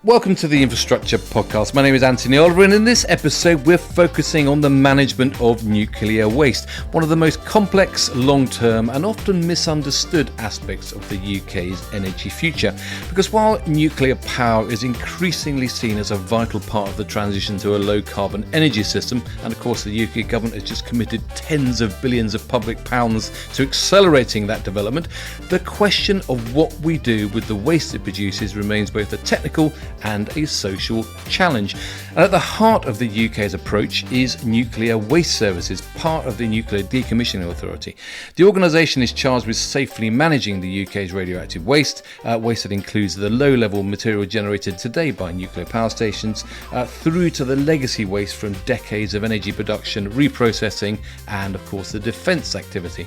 Welcome to the Infrastructure Podcast. My name is Anthony Oliver, and in this episode we're focusing on the management of nuclear waste, one of the most complex, long-term and often misunderstood aspects of the UK's energy future. Because while nuclear power is increasingly seen as a vital part of the transition to a low-carbon energy system, and of course the UK government has just committed tens of billions of public pounds to accelerating that development, the question of what we do with the waste it produces remains both a technical and a social challenge. And at the heart of the UK's approach is Nuclear Waste Services, part of the Nuclear Decommissioning Authority. The organisation is charged with safely managing the UK's radioactive waste, waste that includes the low-level material generated today by nuclear power stations, through to the legacy waste from decades of energy production, reprocessing, and of course the defence activity.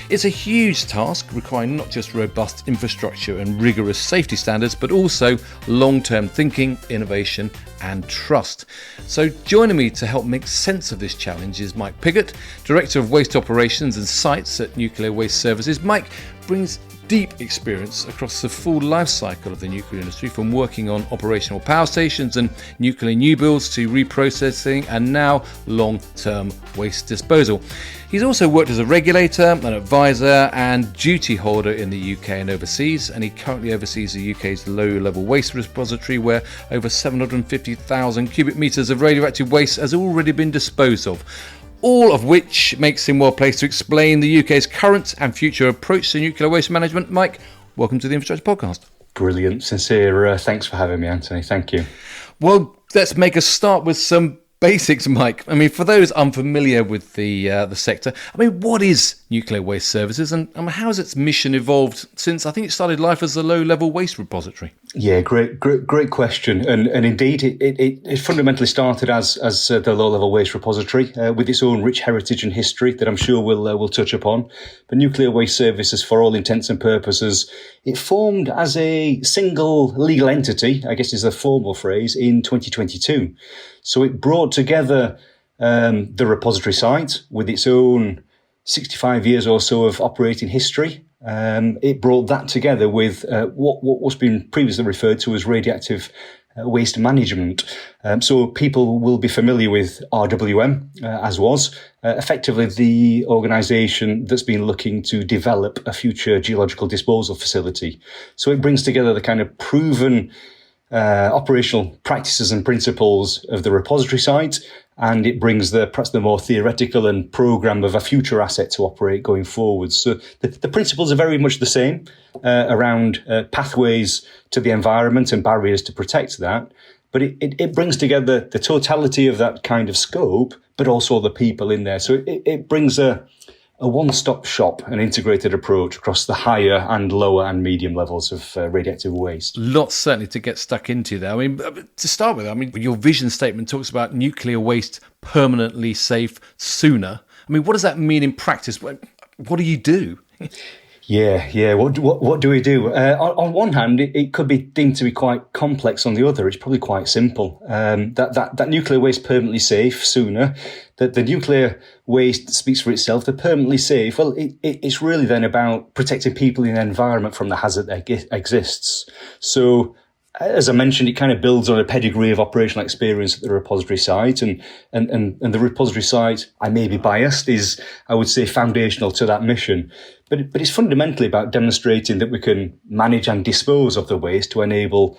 It's a huge task requiring not just robust infrastructure and rigorous safety standards, but also long-term thinking, innovation and trust. So joining me to help make sense of this challenge is Mike Pigott, Director of Waste Operations and Sites at Nuclear Waste Services. Mike brings deep experience across the full life cycle of the nuclear industry, from working on operational power stations and nuclear new builds to reprocessing and now long-term waste disposal. He's also worked as a regulator, an advisor and duty holder in the UK and overseas, and he currently oversees the UK's low-level waste repository, where over 750,000 cubic metres of radioactive waste has already been disposed of. All of which makes him well placed to explain the UK's current and future approach to nuclear waste management. Mike, welcome to the Infrastructure Podcast. Brilliant, sincere. Thanks for having me, Anthony. Thank you. Well, let's make a start with some basics, Mike. I mean, for those unfamiliar with the sector, I mean, what is Nuclear Waste Services and how has its mission evolved since I think it started life as a low-level waste repository? Yeah, great question. And indeed, it fundamentally started as the low-level waste repository with its own rich heritage and history that I'm sure we'll touch upon. But Nuclear Waste Services, for all intents and purposes, it formed as a single legal entity, I guess is the formal phrase, in 2022. So it brought together the repository site with its own 65 years or so of operating history. It brought that together with what's been previously referred to as radioactive waste management. So people will be familiar with RWM, as was effectively the organisation that's been looking to develop a future geological disposal facility. So it brings together the kind of proven operational practices and principles of the repository site, and it brings perhaps the more theoretical and programme of a future asset to operate going forward. So the principles are very much the same around pathways to the environment and barriers to protect that, but it brings together the totality of that kind of scope, but also the people in there. So it brings a one-stop shop, an integrated approach across the higher and lower and medium levels of radioactive waste. Lots certainly to get stuck into there. I mean, to start with, I mean, your vision statement talks about nuclear waste permanently safe sooner. I mean, what does that mean in practice? What do you do? Yeah. What do we do? On one hand, it could be deemed to be quite complex. On the other, it's probably quite simple. That nuclear waste permanently safe sooner. That the nuclear waste speaks for itself. The permanently safe. Well, it's really then about protecting people in the environment from the hazard that exists. So, as I mentioned, it kind of builds on a pedigree of operational experience at the repository site, and the repository site, I may be biased, is, I would say, foundational to that mission. But it's fundamentally about demonstrating that we can manage and dispose of the waste to enable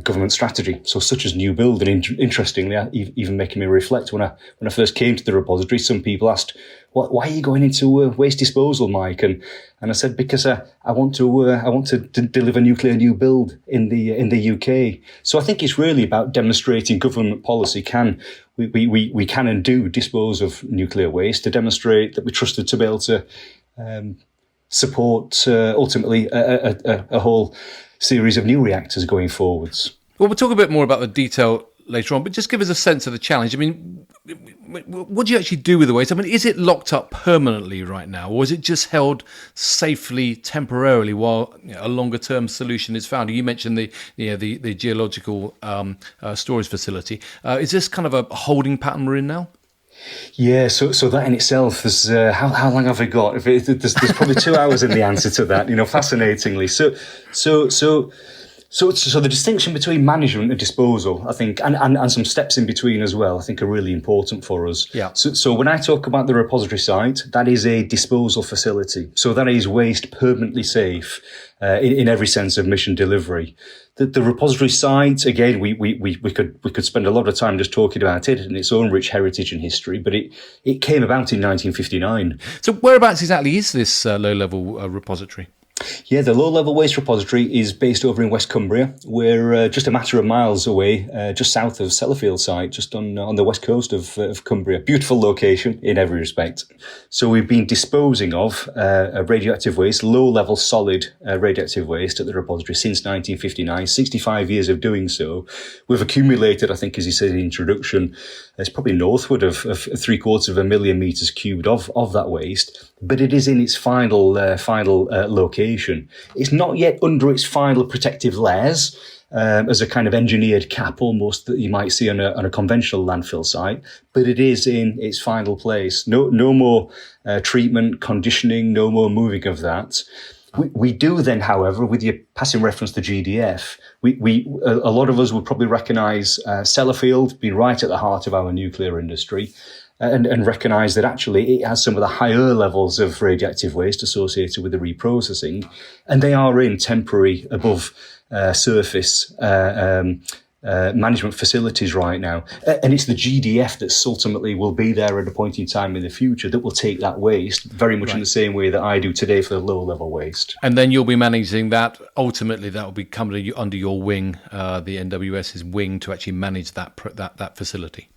government strategy. So such as new build. And interestingly, even making me reflect, when I first came to the repository, some people asked, why are you going into waste disposal, Mike? And I said, because I want to deliver nuclear new build in the UK. So I think it's really about demonstrating government policy we can and do dispose of nuclear waste, to demonstrate that we're trusted to be able to support ultimately a whole series of new reactors going forwards. Well, we'll talk a bit more about the detail later on, but just give us a sense of the challenge. I mean, what do you actually do with the waste? I mean, is it locked up permanently right now, or is it just held safely temporarily while a longer-term solution is found? You mentioned the geological storage facility. Is this kind of a holding pattern we're in now? Yeah, so that in itself is how long have I got? There's probably 2 hours in the answer to that. Fascinatingly. So So the distinction between management and disposal, I think, and some steps in between as well, I think are really important for us. Yeah. So when I talk about the repository site, that is a disposal facility. So that is waste permanently safe in every sense of mission delivery. The repository site, again, we could spend a lot of time just talking about it and its own rich heritage and history, but it came about in 1959. So whereabouts exactly is this low-level repository? Yeah, the low-level waste repository is based over in West Cumbria. We're just a matter of miles away, just south of Sellafield site, just on the west coast of Cumbria. Beautiful location in every respect. So we've been disposing of radioactive waste, low-level solid radioactive waste at the repository since 1959, 65 years of doing so. We've accumulated, I think, as you said in the introduction, it's probably northward of 750,000 metres cubed of that waste, but it is in its final location. It's not yet under its final protective layers as a kind of engineered cap almost that you might see on a conventional landfill site, but it is in its final place. No more treatment, conditioning, no more moving of that. We do then, however, with your passing reference to GDF, a lot of us will probably recognise Sellafield being right at the heart of our nuclear industry. And recognise that actually it has some of the higher levels of radioactive waste associated with the reprocessing, and they are in temporary above surface management facilities right now. And it's the GDF that ultimately will be there at a point in time in the future that will take that waste very much in the same way that I do today for the lower level waste. And then you'll be managing that. Ultimately, that will be coming under your wing, the NWS's wing, to actually manage that facility.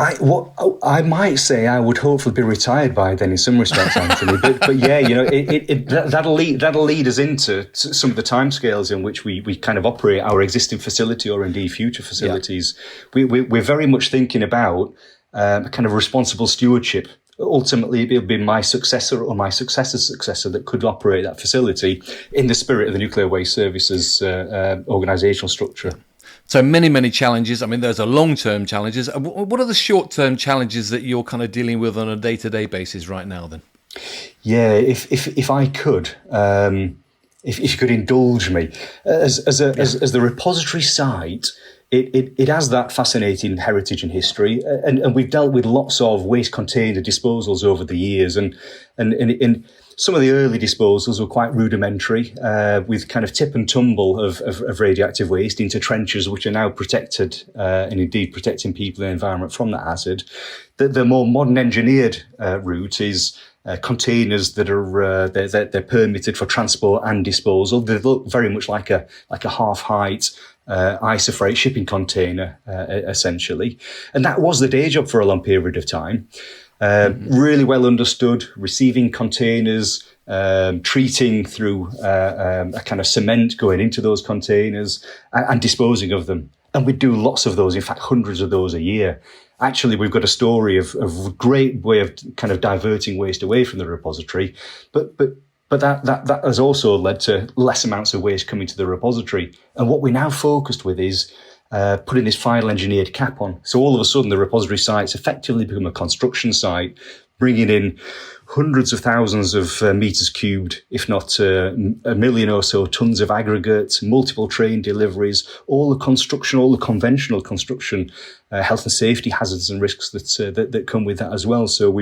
I might say I would hopefully be retired by then in some respects, Anthony. but yeah, that'll lead us into some of the timescales in which we kind of operate our existing facility or indeed future facilities. Yeah. We're very much thinking about kind of responsible stewardship. Ultimately, it'll be my successor or my successor's successor that could operate that facility in the spirit of the Nuclear Waste Services organisational structure. So many challenges. I mean, there's a long-term challenges. What are the short-term challenges that you're kind of dealing with on a day-to-day basis right now then? Yeah, if I could, if you could indulge me, as the repository site, it has that fascinating heritage and history, and we've dealt with lots of waste container disposals over the years, and some of the early disposals were quite rudimentary, with kind of tip and tumble of radioactive waste into trenches, which are now protected, and indeed protecting people and the environment from that hazard. The more modern engineered route is containers that are they're permitted for transport and disposal. They look very much like a half-height isofreight shipping container, essentially, and that was the day job for a long period of time. Really well understood, receiving containers, treating through a kind of cement going into those containers and disposing of them. And we do lots of those, in fact, hundreds of those a year. Actually, we've got a story of a great way of kind of diverting waste away from the repository. But that has also led to less amounts of waste coming to the repository. And what we're now focused with is putting this final engineered cap on. So all of a sudden, the repository site's effectively become a construction site, bringing in hundreds of thousands of metres cubed, if not a million or so tons of aggregate, multiple train deliveries, all the construction, all the conventional construction, health and safety hazards and risks that come with that as well. So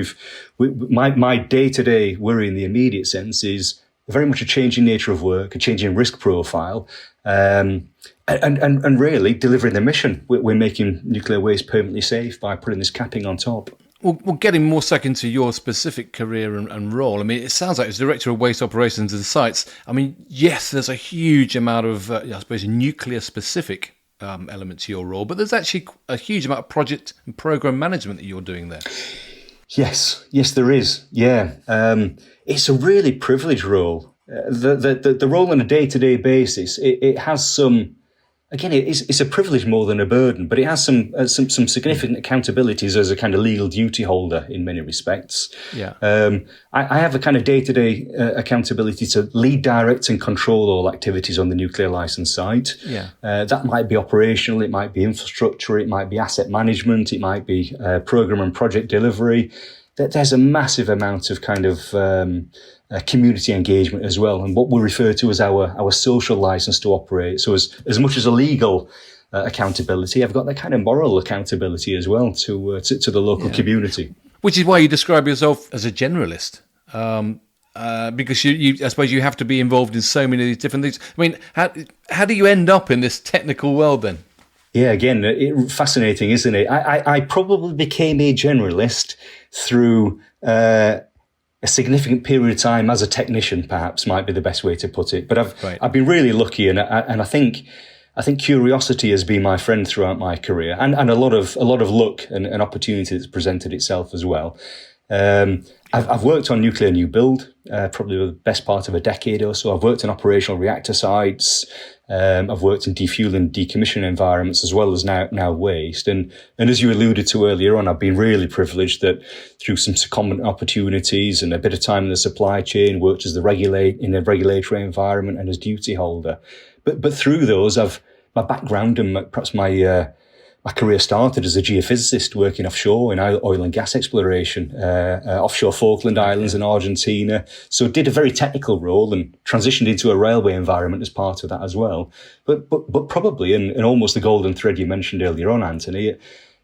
my day-to-day worry in the immediate sense is very much a changing nature of work, a changing risk profile, and really delivering the mission. We're making nuclear waste permanently safe by putting this capping on top. Well, getting more stuck into your specific career and role, I mean, it sounds like as Director of Waste Operations and Sites, I mean, yes, there's a huge amount of, I suppose, nuclear-specific element to your role, but there's actually a huge amount of project and program management that you're doing there. Yes, there is. Yeah, it's a really privileged role. The role on a day-to-day basis, it has some. Again, it's a privilege more than a burden, but it has some significant accountabilities as a kind of legal duty holder in many respects. Yeah. I have a kind of day-to-day accountability to lead, direct, and control all activities on the nuclear licence site. Yeah. That might be operational, it might be infrastructure, it might be asset management, it might be programme and project delivery. There's a massive amount of kind of community engagement as well, and what we refer to as our social license to operate. So as much as a legal accountability, I've got that kind of moral accountability as well to the local community. Which is why you describe yourself as a generalist, because you I suppose you have to be involved in so many of these different things. I mean, how do you end up in this technical world then? Yeah, again, fascinating, isn't it? I probably became a generalist through a significant period of time as a technician, perhaps might be the best way to put it. But I've been really lucky, and I think curiosity has been my friend throughout my career, and a lot of luck and opportunity that's presented itself as well. I've worked on nuclear new build, probably the best part of a decade or so. I've worked on operational reactor sites. I've worked in defueling, decommissioning environments, as well as now waste. And as you alluded to earlier on, I've been really privileged that through some secondment opportunities and a bit of time in the supply chain, worked as in a regulatory environment and as duty holder. But through those, my background and perhaps my career started as a geophysicist working offshore in oil and gas exploration, offshore Falkland Islands in Argentina. So did a very technical role and transitioned into a railway environment as part of that as well. But probably, and almost the golden thread you mentioned earlier on, Anthony,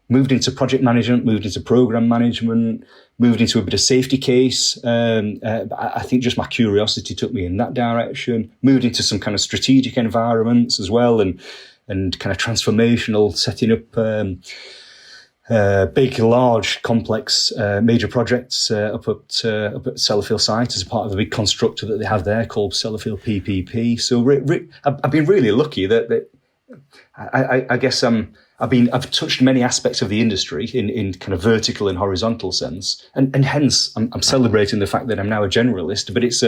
moved into project management, moved into program management, moved into a bit of safety case. I think just my curiosity took me in that direction, moved into some kind of strategic environments as well, and kind of transformational, setting up big, large, complex major projects up at Sellafield site as a part of the big constructor that they have there called Sellafield PPP. So I've been really lucky that I guess I've touched many aspects of the industry in kind of vertical and horizontal sense, and hence I'm celebrating the fact that I'm now a generalist. But it's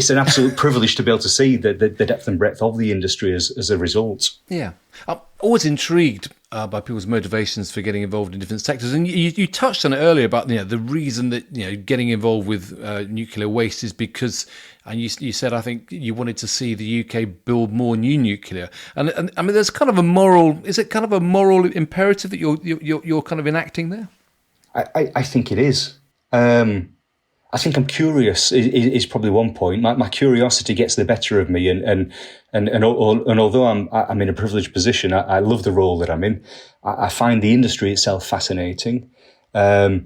an absolute privilege to be able to see the depth and breadth of the industry as a result. Yeah, I'm always intrigued by people's motivations for getting involved in different sectors, and you touched on it earlier about the reason that getting involved with nuclear waste is because, and you said I think you wanted to see the UK build more new nuclear, and I mean there's kind of a moral. Is it kind of a moral imperative that you're kind of enacting there? I think it is. I think I'm curious is probably one point. My curiosity gets the better of me, and although I'm in a privileged position, I love the role that I'm in. I find the industry itself fascinating. I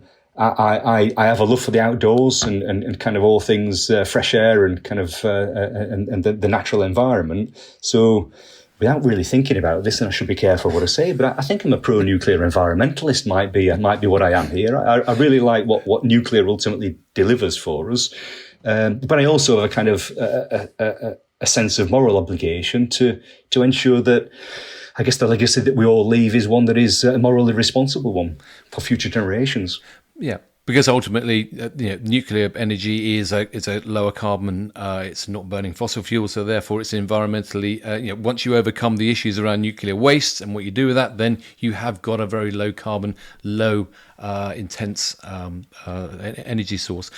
have a love for the outdoors and kind of all things fresh air and kind of and the natural environment. So, without really thinking about this, and I should be careful what I say, but I think I'm a pro-nuclear environmentalist. Might be what I am here. I really like what nuclear ultimately delivers for us, but I also have a kind of a sense of moral obligation to ensure that, I guess, the legacy that we all leave is one that is a morally responsible one for future generations. Yeah. Because ultimately, nuclear energy is a lower carbon. It's not burning fossil fuel, so therefore it's environmentally. Once you overcome the issues around nuclear waste and what you do with that, then you have got a very low carbon, low intense energy source.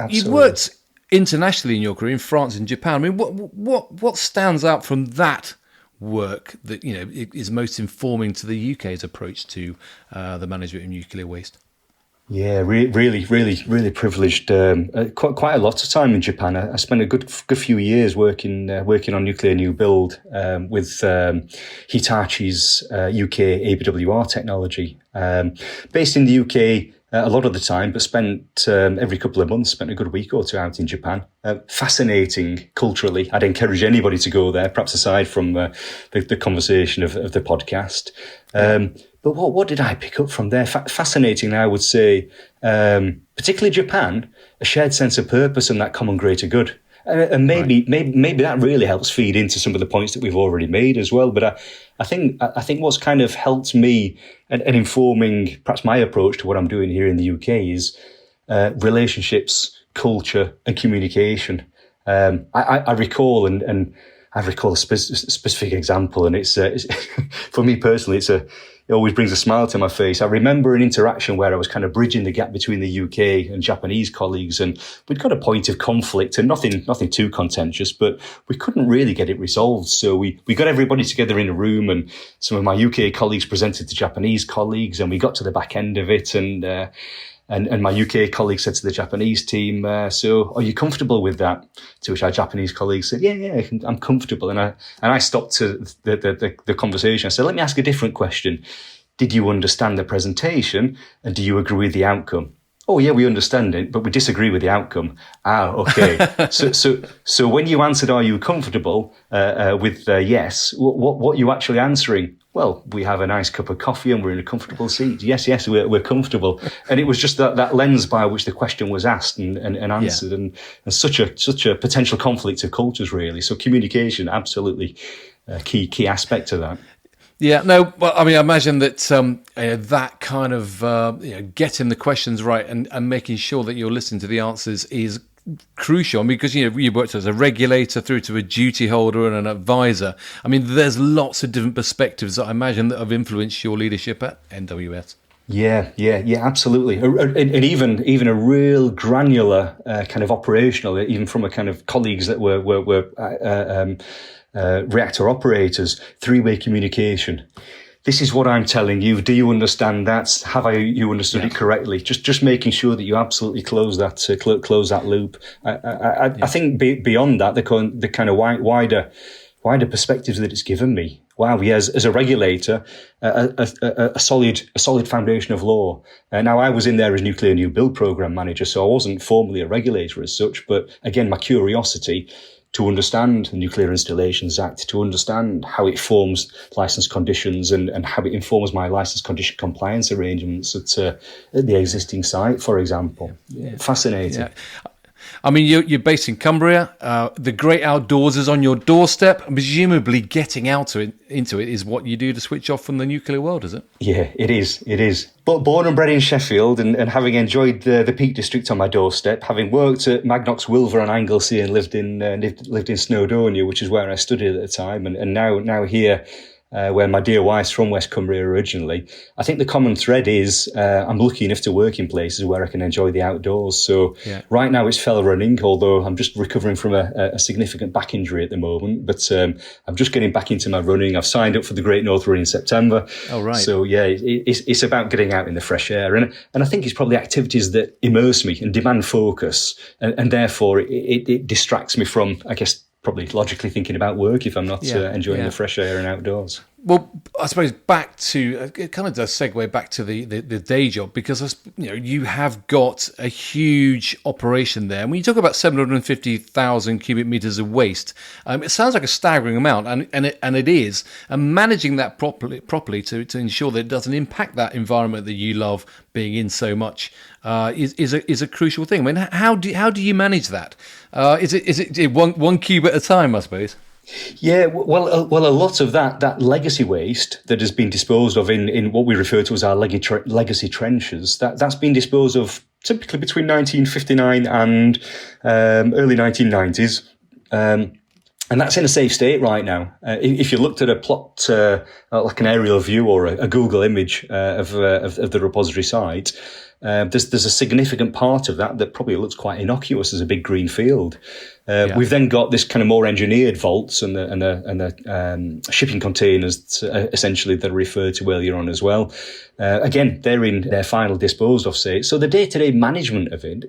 You've worked internationally in your career in France and Japan. I mean, what stands out from that work that is most informing to the UK's approach to the management of nuclear waste? Yeah, really privileged. Quite a lot of time in Japan. I spent a good few years working on nuclear new build with Hitachi's UK ABWR technology. Based in the UK a lot of the time, but spent every couple of months, spent a good week or two out in Japan. Fascinating culturally. I'd encourage anybody to go there, perhaps aside from the conversation of the podcast. But what did I pick up from there? Fascinating, I would say, particularly Japan, a shared sense of purpose and that common greater good. And maybe that really helps feed into some of the points that we've already made as well. But I think what's kind of helped me and informing perhaps my approach to what I'm doing here in the UK is relationships, culture, and communication. I recall and I recall a specific example, and it's for me personally, it always brings a smile to my face. I remember an interaction where I was kind of bridging the gap between the UK and Japanese colleagues, and we'd got a point of conflict and nothing too contentious, but we couldn't really get it resolved. So we got everybody together in a room, and some of my UK colleagues presented to Japanese colleagues, and we got to the back end of it, and And my UK colleague said to the Japanese team, so are you comfortable with that? To which our Japanese colleague said, yeah, I'm comfortable. And I stopped to the conversation. I said, let me ask a different question. Did you understand the presentation and do you agree with the outcome? Oh yeah, we understand it, but we disagree with the outcome. Okay. So when you answered, are you comfortable with yes, what are you actually answering? Well, we have a nice cup of coffee and we're in a comfortable seat. Yes, we're comfortable. And it was just that lens by which the question was asked and answered, and such a potential conflict of cultures, really. So communication, absolutely key aspect to that. Yeah, no, well, I mean, I imagine that that kind of getting the questions right and making sure that you're listening to the answers is crucial. I mean, because you worked as a regulator through to a duty holder and an advisor. I mean, there's lots of different perspectives that I imagine that have influenced your leadership at NWS. Yeah, absolutely. And even a real granular kind of operational, even from a kind of colleagues that were reactor operators, three-way communication. This is what I'm telling you. Do you understand that? Have you understood it correctly? Just making sure that you absolutely close that loop. I think beyond that, the kind of wider perspectives that it's given me. Wow, yeah, as a regulator, a solid foundation of law. Now, I was in there as nuclear new build program manager, so I wasn't formally a regulator as such. But again, my curiosity to understand the Nuclear Installations Act, to understand how it forms licence conditions and how it informs my licence condition compliance arrangements at the existing site, for example. Yeah. Fascinating. Yeah. I mean, you're based in Cumbria. The great outdoors is on your doorstep. Presumably, getting into it is what you do to switch off from the nuclear world, is it? Yeah, it is. But born and bred in Sheffield, and having enjoyed the Peak District on my doorstep, having worked at Magnox Wilver and Anglesey, and lived in Snowdonia, which is where I studied at the time, and now here. Where my dear wife's from West Cumbria originally. I think the common thread is I'm lucky enough to work in places where I can enjoy the outdoors. So right now it's fell running, although I'm just recovering from a significant back injury at the moment. But I'm just getting back into my running. I've signed up for the Great North Run in September. Oh, right. So yeah, it's about getting out in the fresh air. And I think it's probably activities that immerse me and demand focus. And therefore it distracts me from, I guess, probably logically thinking about work if I'm not enjoying the fresh air and outdoors. Well, I suppose back to it kind of does segue back to the day job, because you have got a huge operation there. And when you talk about 750,000 cubic meters of waste, it sounds like a staggering amount, and it is. And managing that properly to ensure that it doesn't impact that environment that you love being in so much is a crucial thing. I mean, how do you manage that? Is it one cube at a time, I suppose? Yeah, well, a lot of that legacy waste that has been disposed of in what we refer to as our legacy trenches, that's been disposed of typically between 1959 and early 1990s. And that's in a safe state right now. If you looked at a plot, like an aerial view or a Google image of the repository site, there's a significant part of that probably looks quite innocuous as a big green field. We've then got this kind of more engineered vaults and the shipping containers essentially that are referred to earlier on as well. Again, they're in their final disposed of state. So the day-to-day management of it,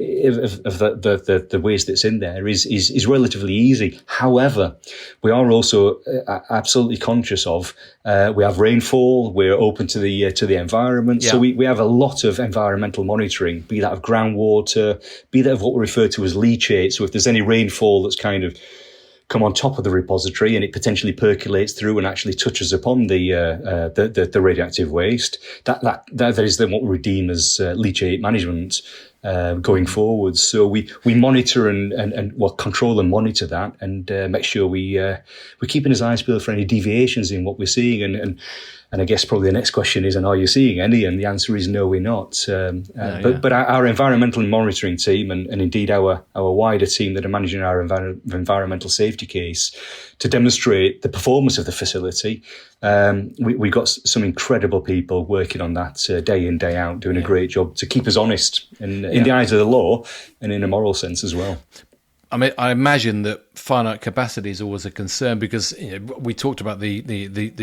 of the waste that's in there is relatively easy. However, we are also absolutely conscious of we have rainfall. We're open to the environment. Yeah. So we have a lot of environmental monitoring, be that of groundwater, be that of what we refer to as leachate. So if there's any rainfall that's kind of come on top of the repository and it potentially percolates through and actually touches upon the radioactive waste, that is then what we deem as leachate management going forward. So we monitor and control and monitor that and make sure we're keeping his eyes peeled for any deviations in what we're seeing. And I guess probably the next question is, and are you seeing any? And the answer is no, we're not. But our environmental monitoring team and indeed our wider team that are managing our environmental safety case to demonstrate the performance of the facility, we've got some incredible people working on that day in, day out, doing a great job to keep us honest in the eyes of the law and in a moral sense as well. I mean, I imagine that finite capacity is always a concern because we talked about the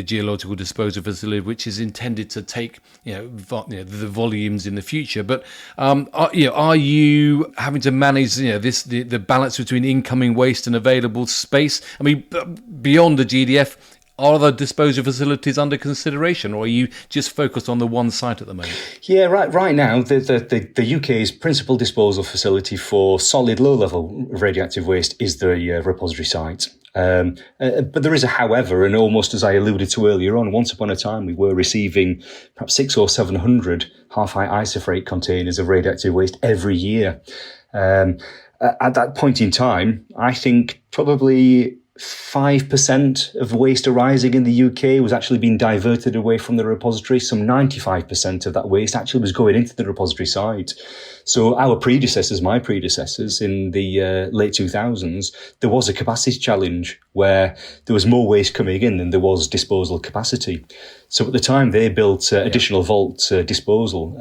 geological disposal facility, which is intended to take the volumes in the future. But are you having to manage the balance between incoming waste and available space? I mean, beyond the GDF, are the disposal facilities under consideration, or are you just focused on the one site at the moment? Yeah, right now, the UK's principal disposal facility for solid low-level radioactive waste is the repository site. But there is a however, and almost as I alluded to earlier on, once upon a time we were receiving perhaps 600 or 700 half-height isofreight containers of radioactive waste every year. At that point in time, I think probably 5% of waste arising in the UK was actually being diverted away from the repository. Some 95% of that waste actually was going into the repository site. So our predecessors, my predecessors in the late 2000s, there was a capacity challenge where there was more waste coming in than there was disposal capacity. So at the time they built additional vault disposal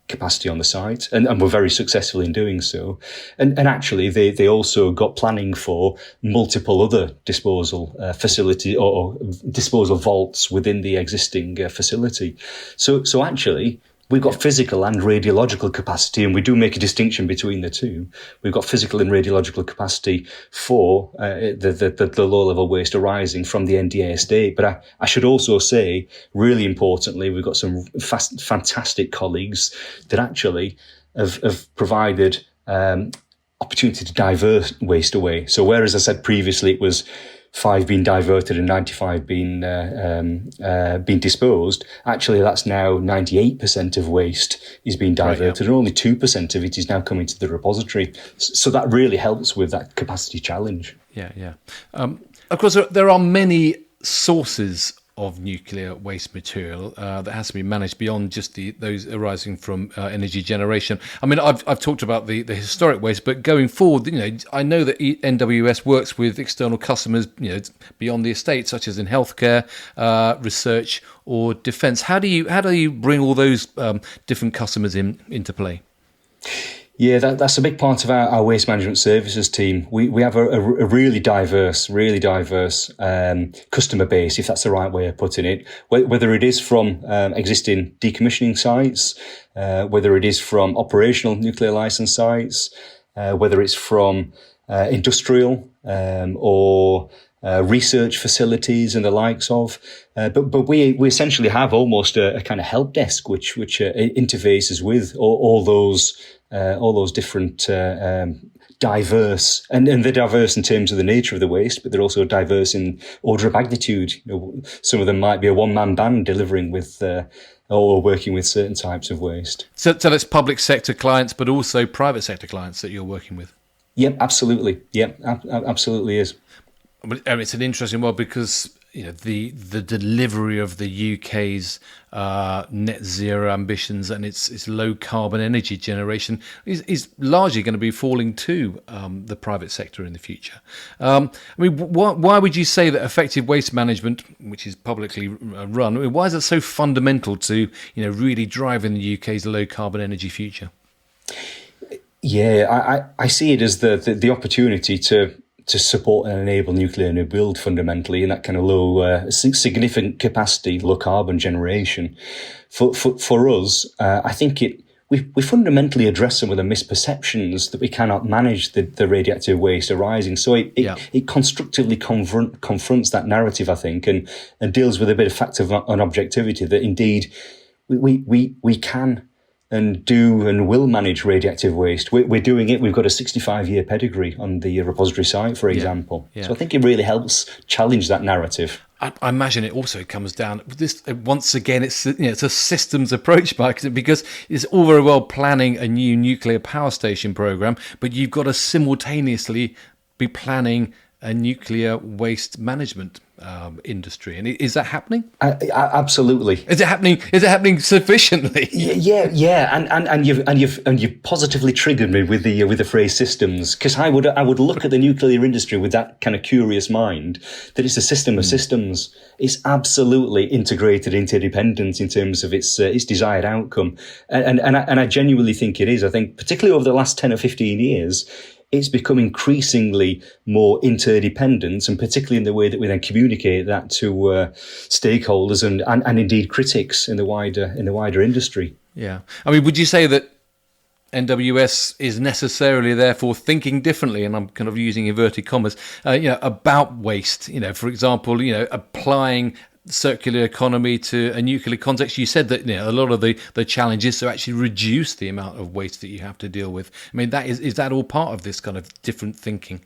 capacity on the site and were very successful in doing so. And actually they also got planning for multiple other disposal facility or disposal vaults within the existing facility. So actually we've got physical and radiological capacity, and we do make a distinction between the two. We've got physical and radiological capacity for the low-level waste arising from the NDA estate. But I should also say, really importantly, we've got some fantastic colleagues that actually have provided opportunity to divert waste away. So whereas I said previously it was 5 being diverted and 95 being disposed, actually that's now 98% of waste is being diverted, and only 2% of it is now coming to the repository. So that really helps with that capacity challenge. Yeah. Of course, there are many sources of nuclear waste material that has to be managed beyond just those arising from energy generation. I mean, I've talked about the historic waste, but going forward, I know that NWS works with external customers, beyond the estate, such as in healthcare, research, or defence. How do you bring all those different customers into play? Yeah, that's a big part of our waste management services team. We have a really diverse customer base, if that's the right way of putting it. Whether it is from existing decommissioning sites, whether it is from operational nuclear license sites, whether it's from industrial or research facilities and the likes of, but we essentially have almost a kind of help desk which interfaces with all those different diverse, and they're diverse in terms of the nature of the waste, but they're also diverse in order of magnitude. Some of them might be a one-man band delivering with or working with certain types of waste. So that's public sector clients, but also private sector clients that you're working with. Yep, absolutely. Yep, absolutely is. But it's an interesting one because the delivery of the UK's net zero ambitions and its low carbon energy generation is largely going to be falling to the private sector in the future. I mean, why would you say that effective waste management, which is publicly run, why is it so fundamental to really driving the UK's low carbon energy future? Yeah, I see it as the opportunity to support and enable nuclear new build fundamentally in that kind of low, significant capacity, low carbon generation. For us, I think we fundamentally address some of the misperceptions that we cannot manage the radioactive waste arising. So it constructively confronts that narrative, I think, and deals with a bit of fact and objectivity that indeed we can and do and will manage radioactive waste. We're doing it. We've got a 65-year pedigree on the repository site, for example. Yeah. So I think it really helps challenge that narrative. I imagine it also comes down this once again. It's a systems approach, Mike, because it's all very well planning a new nuclear power station program, but you've got to simultaneously be planning a nuclear waste management industry. And is that happening? Absolutely. Is it happening sufficiently? Yeah. And you've positively triggered me with the phrase systems, because I would look at the nuclear industry with that kind of curious mind that it's a system of systems. It's absolutely integrated, interdependent in terms of its desired outcome. And I genuinely think it is. I think particularly over the last 10 or 15 years, it's become increasingly more interdependent, and particularly in the way that we then communicate that to stakeholders and indeed critics in the wider industry. Yeah. I mean, would you say that NWS is necessarily therefore thinking differently, and I'm kind of using inverted commas, about waste? For example, applying circular economy to a nuclear context. You said that a lot of the challenge is to actually reduce the amount of waste that you have to deal with. I mean, is that all part of this kind of different thinking?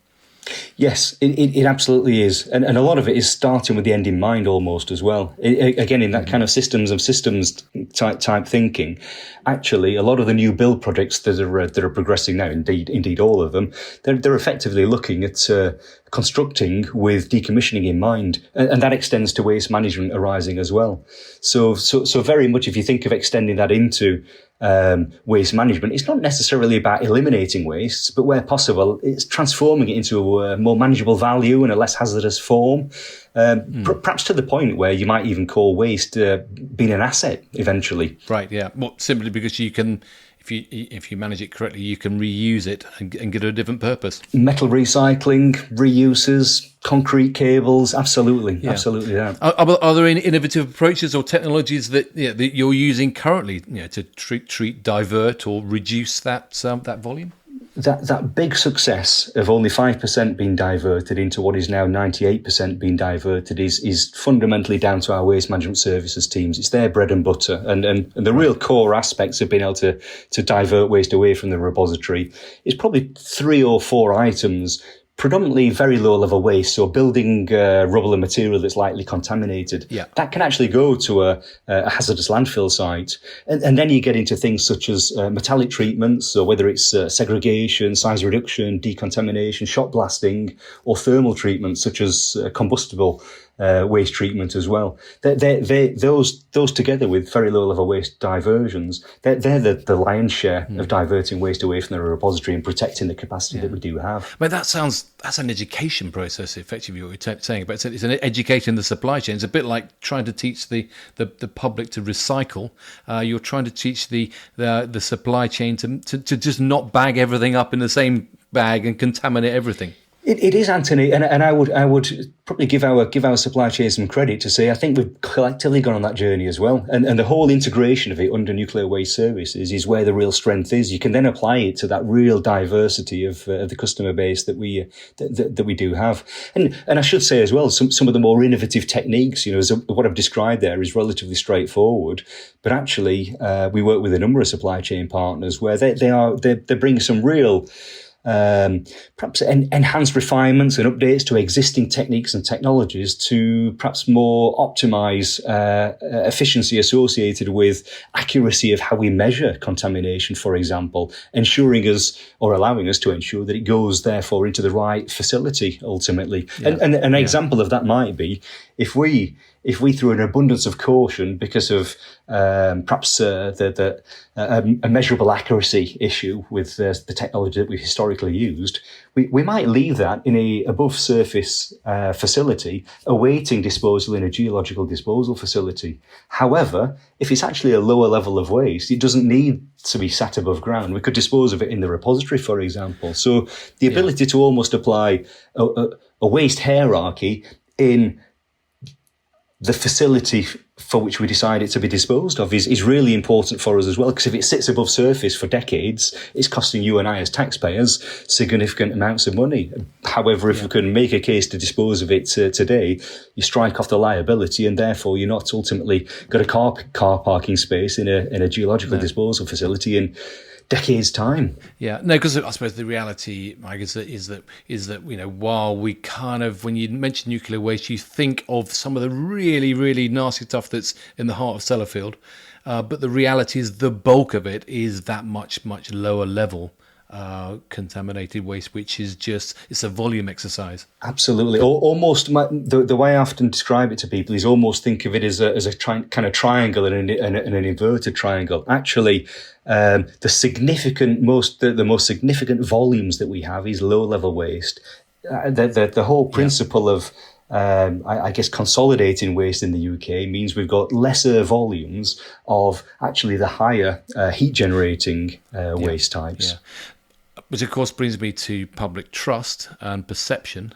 Yes, it absolutely is. And a lot of it is starting with the end in mind almost as well. Again, in that kind of systems type thinking, actually, a lot of the new build projects that are progressing now, indeed all of them, they're effectively looking at constructing with decommissioning in mind. And that extends to waste management arising as well. So very much if you think of extending that into waste management, it's not necessarily about eliminating wastes, but where possible, it's transforming it into a more manageable value and a less hazardous form, perhaps to the point where you might even call waste being an asset eventually. Right, yeah. Well, simply because you can, if you manage it correctly, you can reuse it and give it a different purpose. Metal recycling, reuses, concrete cables, absolutely. Yeah. Are there any innovative approaches or technologies that that you're using currently, to treat, divert, or reduce that volume? That big success of only 5% being diverted into what is now 98% being diverted is fundamentally down to our waste management services teams. It's their bread and butter, and the real core aspects of being able to divert waste away from the repository is probably 3 or 4 items. Predominantly very low level waste, so building rubble and material that's lightly contaminated. Yeah. That can actually go to a hazardous landfill site. And then you get into things such as metallic treatments, so whether it's segregation, size reduction, decontamination, shot blasting, or thermal treatments such as combustible waste treatment as well. Those together with very low level waste diversions, they're the lion's share of diverting waste away from the repository and protecting the capacity that we do have. But that's an education process, effectively, what you're saying about. It's an educating the supply chain. It's a bit like trying to teach the public to recycle. You're trying to teach the supply chain to just not bag everything up in the same bag and contaminate everything. It is, Anthony, and I would probably give our supply chain some credit to say I think we've collectively gone on that journey as well, and the whole integration of it under Nuclear Waste Services is where the real strength is. You can then apply it to that real diversity of the customer base that we do have, and I should say as well, some of the more innovative techniques, what I've described there is relatively straightforward, but actually we work with a number of supply chain partners where they bring some real perhaps enhanced refinements and updates to existing techniques and technologies to perhaps more optimize efficiency associated with accuracy of how we measure contamination, for example, ensuring us or allowing us to ensure that it goes therefore into the right facility ultimately. Yeah. And an example of that might be if we through an abundance of caution because of perhaps a measurable accuracy issue with the technology that we've historically used, we might leave that in a above surface facility awaiting disposal in a geological disposal facility. However, if it's actually a lower level of waste, it doesn't need to be sat above ground. We could dispose of it in the repository, for example. So the ability to almost apply a waste hierarchy in the facility for which we decide it to be disposed of is really important for us as well, because if it sits above surface for decades, it's costing you and I as taxpayers significant amounts of money. However, if we can make a case to dispose of it today, you strike off the liability, and therefore you're not ultimately got a car parking space in a geological disposal facility in decades' time. Yeah, no, because I suppose the reality, Mike, is that while we kind of, when you mention nuclear waste, you think of some of the really, really nasty stuff that's in the heart of Sellafield, but the reality is the bulk of it is that much lower level contaminated waste, which is just, it's a volume exercise. Absolutely. Almost the way I often describe it to people is almost think of it as a kind of triangle and an inverted triangle. Actually, the most significant volumes that we have is low level waste. The whole principle of I guess consolidating waste in the UK means we've got lesser volumes of actually the higher heat generating waste types. Yeah. Which, of course, brings me to public trust and perception,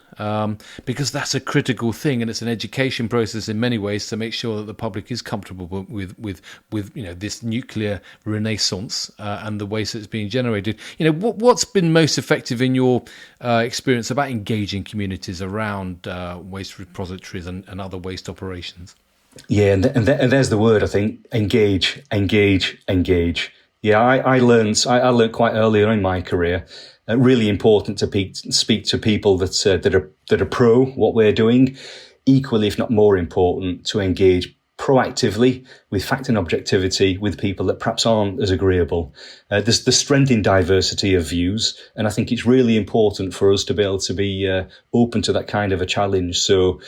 because that's a critical thing, and it's an education process in many ways to make sure that the public is comfortable with this nuclear renaissance and the waste that's being generated. What's been most effective in your experience about engaging communities around waste repositories and other waste operations? Yeah, and there's the word, I think: engage. Yeah, I learned quite early on in my career. Really important to speak to people that are pro what we're doing. Equally, if not more important, to engage proactively with fact and objectivity with people that perhaps aren't as agreeable. There's the strength in diversity of views, and I think it's really important for us to be able to be open to that kind of a challenge. So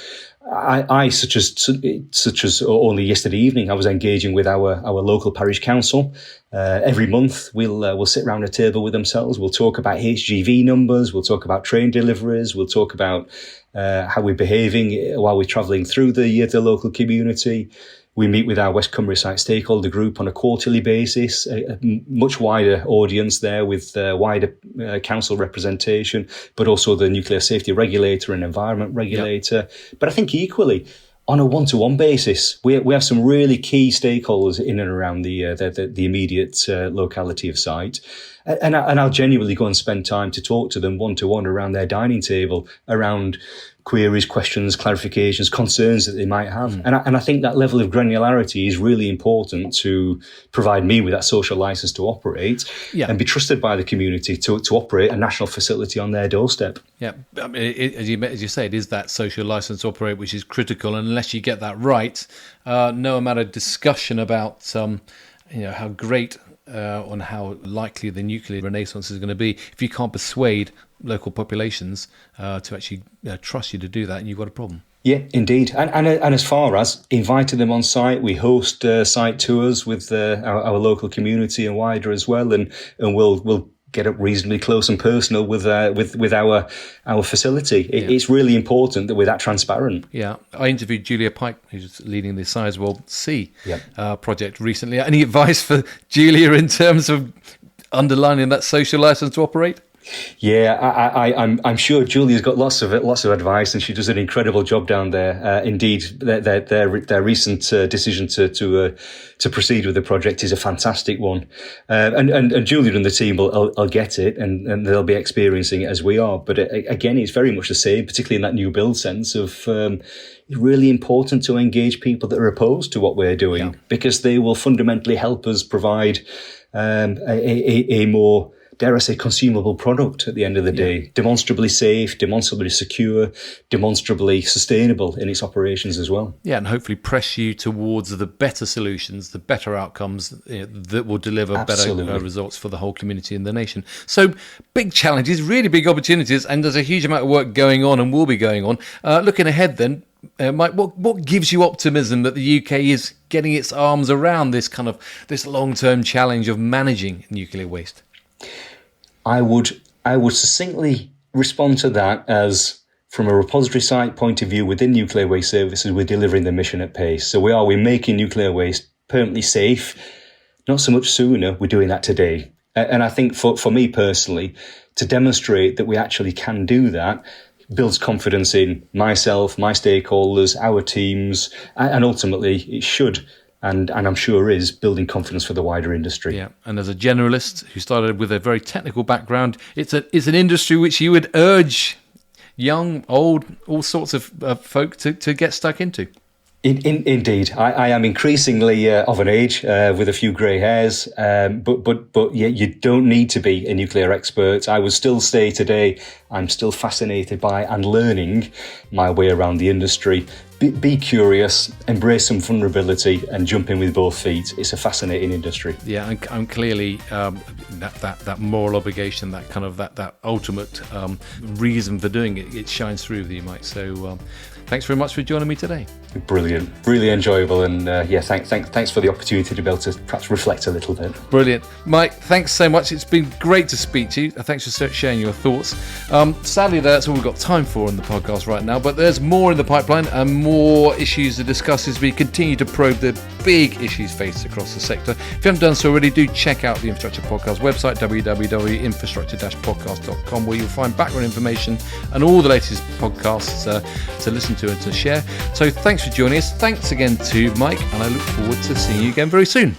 I such as only yesterday evening, I was engaging with our local parish council. Every month we'll sit around a table with themselves. We'll talk about HGV numbers. We'll talk about train deliveries. We'll talk about how we're behaving while we're travelling through the local community. We meet with our West Cumbria site stakeholder group on a quarterly basis, a much wider audience there with wider council representation, but also the nuclear safety regulator and environment regulator. Yep. But I think equally, on a one-to-one basis, we have some really key stakeholders in and around the immediate locality of site. And I'll genuinely go and spend time to talk to them one-to-one around their dining table, around queries, questions, clarifications, concerns that they might have. And I think that level of granularity is really important to provide me with that social license to operate and be trusted by the community to operate a national facility on their doorstep. Yeah, I mean, as you say, it is that social license to operate which is critical. And unless you get that right, no amount of discussion about how great on how likely the nuclear renaissance is going to be, if you can't persuade local populations to actually trust you to do that, and you've got a problem. Yeah, indeed. And as far as inviting them on site, we host site tours with our local community and wider as well, and we'll get up reasonably close and personal with our facility. It's really important that we're that transparent. Yeah, I interviewed Julia Pike, who's leading the Sizewell C project recently. Any advice for Julia in terms of underlining that social license to operate? Yeah, I'm sure Julia's got lots of advice, and she does an incredible job down there. Indeed, their recent decision to proceed with the project is a fantastic one, and Julia and the team will get it, and they'll be experiencing it as we are. But again, it's very much the same, particularly in that new build sense of it's really important to engage people that are opposed to what we're doing, because they will fundamentally help us provide a more, dare I say, consumable product at the end of the day. Demonstrably safe, demonstrably secure, demonstrably sustainable in its operations as well. Yeah, and hopefully press you towards the better solutions, the better outcomes that will deliver better results for the whole community and the nation. So big challenges, really big opportunities, and there's a huge amount of work going on and will be going on. Looking ahead then, Mike, what gives you optimism that the UK is getting its arms around this long-term challenge of managing nuclear waste? I would succinctly respond to that as, from a repository site point of view within Nuclear Waste Services, we're delivering the mission at pace. So we're making nuclear waste permanently safe. Not so much sooner, we're doing that today. And I think for me personally, to demonstrate that we actually can do that builds confidence in myself, my stakeholders, our teams, and ultimately it should, and I'm sure is, building confidence for the wider industry. Yeah, and as a generalist who started with a very technical background, it's an industry which you would urge young, old, all sorts of folk to get stuck into. Indeed, I am increasingly of an age with a few grey hairs, but yeah, you don't need to be a nuclear expert. I would still say today I'm still fascinated by and learning my way around the industry. Be curious, embrace some vulnerability, and jump in with both feet. It's a fascinating industry. Yeah, and clearly that moral obligation, that ultimate reason for doing it, it shines through with you, Mike. So thanks very much for joining me today. Brilliant, really enjoyable, and thanks for the opportunity to be able to perhaps reflect a little bit. Brilliant. Mike, thanks so much. It's been great to speak to you. Thanks for sharing your thoughts. Sadly, that's all we've got time for on the podcast right now, but there's more in the pipeline and more issues to discuss as we continue to probe the big issues faced across the sector. If you haven't done so already, do check out the Infrastructure Podcast website, www.infrastructure-podcast.com, where you'll find background information and all the latest podcasts to listen to and to share. So thanks for joining us. Thanks again to Mike, and I look forward to seeing you again very soon.